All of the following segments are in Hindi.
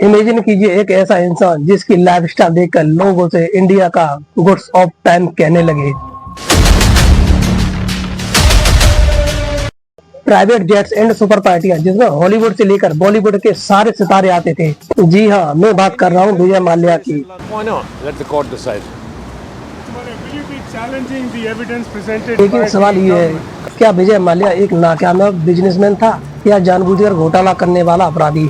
इमेजिन कीजिए एक ऐसा इंसान जिसकी लाइफस्टाइल देखकर लोग उसे इंडिया का गुड्स ऑफ टाइम कहने लगे। प्राइवेट जेट्स एंड सुपर पार्टियां जिसमें हॉलीवुड से लेकर बॉलीवुड के सारे सितारे आते थे। जी हाँ, मैं बात कर रहा हूँ विजय माल्या की। लेकिन सवाल ये है, क्या विजय माल्या एक नाकामयाब बिजनेसमैन था या जानबूझकर घोटाला करने वाला अपराधी?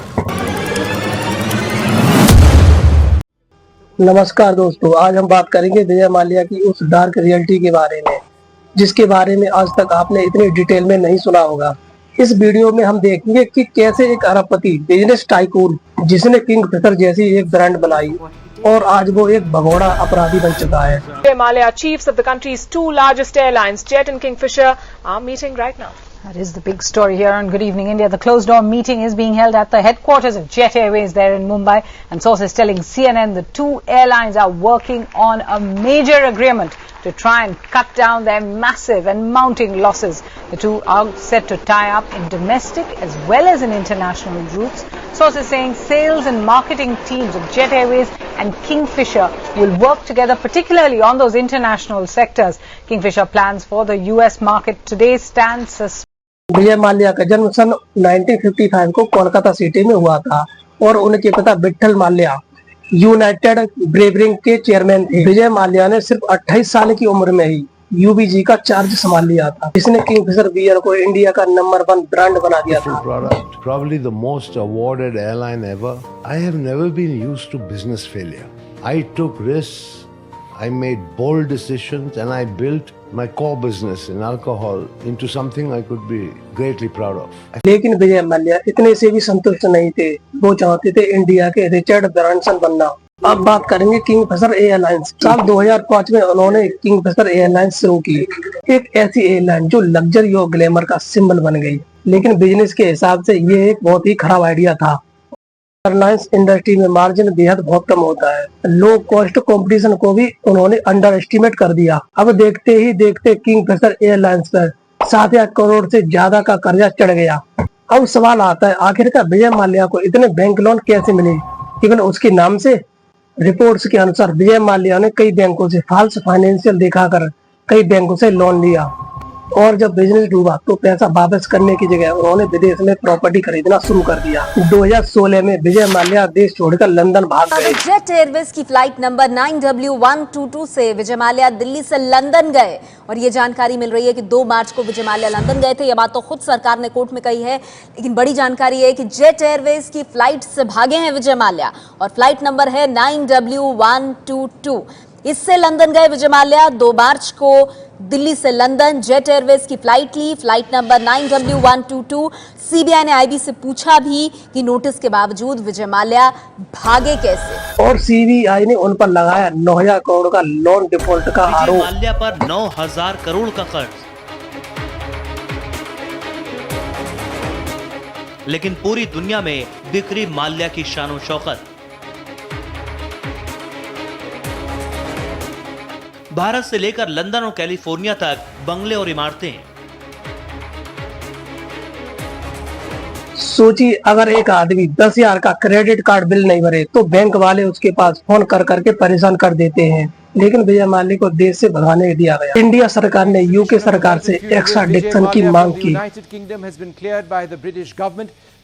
नमस्कार दोस्तों, आज हम बात करेंगे विजय माल्या की उस डार्क रियलिटी के बारे में जिसके बारे में आज तक आपने इतने डिटेल में नहीं सुना होगा। इस वीडियो में हम देखेंगे कि कैसे एक अरबपति बिजनेस टाइकून जिसने किंगफिशर जैसी एक ब्रांड बनाई और आज वो एक भगोड़ा अपराधी बन चुका है। Vijay Mallya, chiefs of the country's two largest airlines, Jet and Kingfisher, are meeting right now. That is the big story here on Good Evening India. The closed-door meeting is being held at the headquarters of Jet Airways there in Mumbai, and sources telling CNN the two airlines are working on a major agreement to try and cut down their massive and mounting losses. The two are set to tie up in domestic as well as in international routes. Sources saying sales and marketing teams of Jet Airways and Kingfisher will work together, particularly on those international sectors. Kingfisher plans for the US market today stand suspended. Vijay Mallya का जन्म सन 1955 को कोलकाता सिटी में हुआ था और उनके पिता विट्ठल माल्या यूनाइटेड ब्रेवरिंग के चेयरमैन थे। विजय माल्या ने सिर्फ 28 साल की उम्र में ही यूबीजी का चार्ज संभाल लिया था, जिसने किंगफिशर बियर को इंडिया का नंबर 1 ब्रांड बना दिया था। Probably the most awarded airline ever. I have never been used to business failure. I took risks, I made bold decisions, and I built my core business in alcohol into something I could be greatly proud of. लेकिन विजय माल्या इतने से भी संतुष्ट नहीं थे। वो चाहते थे इंडिया के रिचर्ड ब्रांसन बनना। अब बात करेंगे किंगफिशर एयरलाइंस। साल 2005 में उन्होंने किंगफिशर एयरलाइंस शुरू की, एक ऐसी एयरलाइन जो लग्जरी और ग्लैमर का सिंबल बन गई। लेकिन बिजनेस के हिसाब से ये एक बहुत ही खराब आइडिया था। एयरलाइंस इंडस्ट्री में मार्जिन बेहद बहुत कम होता है। लो कॉस्ट कंपटीशन को भी उन्होंने अंडर एस्टिमेट कर दिया। अब देखते ही देखते किंगफिशर एयरलाइंस पर 7,000 करोड़ से ज्यादा का कर्जा चढ़ गया। अब सवाल आता है, आखिरकार विजय माल्या को इतने बैंक लोन कैसे मिले? केवल उसके नाम से? रिपोर्ट्स के अनुसार विजय माल्या ने कई बैंकों से फाल्स फाइनेंशियल दिखाकर कई बैंकों से लोन लिया और जब बिजनेस डूबा तो पैसा वापस करने की जगह उन्होंने विदेश में प्रॉपर्टी खरीदना शुरू कर दिया। 2016 में विजय माल्या देश छोड़कर लंदन भाग गए। जेट एयरवेज की फ्लाइट नंबर 9W122 से विजय माल्या दिल्ली से लंदन गए और ये जानकारी मिल रही है कि 2 मार्च को विजय माल्या लंदन गए थे। ये बात तो खुद सरकार ने कोर्ट में कही है, लेकिन बड़ी जानकारी है कि जेट एयरवेज की फ्लाइट से भागे हैं विजय माल्या और फ्लाइट नंबर है 9W122। इससे लंदन गए विजय माल्या। 2 मार्च को दिल्ली से लंदन जेट एयरवेज की फ्लाइट ली, फ्लाइट नंबर 9W122। सीबीआई ने आईबी से पूछा भी कि नोटिस के बावजूद विजय माल्या भागे कैसे, और सीबीआई ने उन पर लगाया 9,000 करोड़ का लोन डिफॉल्ट का आरोप। माल्या पर 9,000 करोड़ का कर्ज। लेकिन पूरी दुनिया में बिखरी माल्या की शानो शौकत। भारत से लेकर लंदन और कैलिफोर्निया तक बंगले और इमारतें। सोचिए, अगर एक आदमी 10,000 का क्रेडिट कार्ड बिल नहीं भरे तो बैंक वाले उसके पास फोन कर करके परेशान कर देते हैं। लेकिन विजय माल्या को देश से भगाने दिया गया। इंडिया सरकार ने यूके सरकार से एक्स्ट्राडिक्शन की मांग की।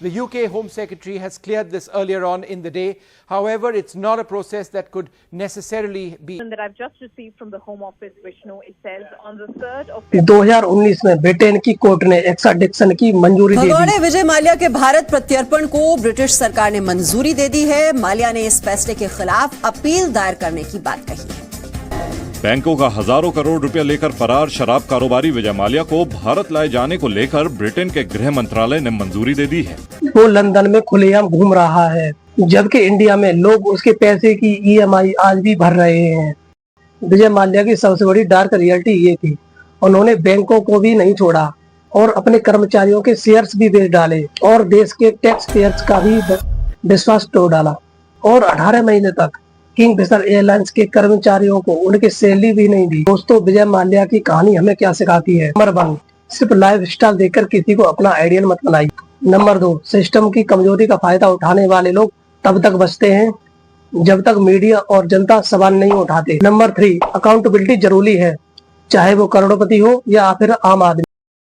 The UK Home Secretary has cleared this earlier on in the day. However, it's not a process that could necessarily be. That I've just received from the Home Office, Vishnu, it says on the 3rd of 2019 में ब्रिटेन की कोर्ट ने एक्स्ट्राडिक्शन की मंजूरी दे दी। विजय माल्या के भारत प्रत्यर्पण को ब्रिटिश सरकार ने मंजूरी दे दी है। माल्या ने इस फैसले के खिलाफ अपील दायर करने की बात कही है। बैंकों का हजारों करोड़ रुपया लेकर फरार शराब कारोबारी विजय माल्या को भारत लाए जाने को लेकर ब्रिटेन के गृह मंत्रालय ने मंजूरी दे दी है। वो लंदन में खुलेआम घूम रहा है, जबकि इंडिया में लोग उसके पैसे की ईएमआई आज भी भर रहे हैं। विजय माल्या की सबसे बड़ी डार्क रियलिटी ये थी, उन्होंने बैंकों को भी नहीं छोड़ा और अपने कर्मचारियों के शेयर्स भी बेच डाले और देश के टैक्स पेयर्स का भी विश्वास तोड़ डाला और 18 महीने तक किंगफिशर एयरलाइंस के कर्मचारियों को उनकी सैलरी भी नहीं दी। दोस्तों, विजय माल्या की कहानी हमें क्या सिखाती है? नंबर 1, सिर्फ लाइफ स्टाइल देखकर किसी को अपना आइडियल मत बनाइए। नंबर 2, सिस्टम की कमजोरी का फायदा उठाने वाले लोग तब तक बचते हैं जब तक मीडिया और जनता सवाल नहीं उठाते। नंबर 3, अकाउंटेबिलिटी जरूरी है, चाहे वो करोड़पति हो या फिर आम आदमी।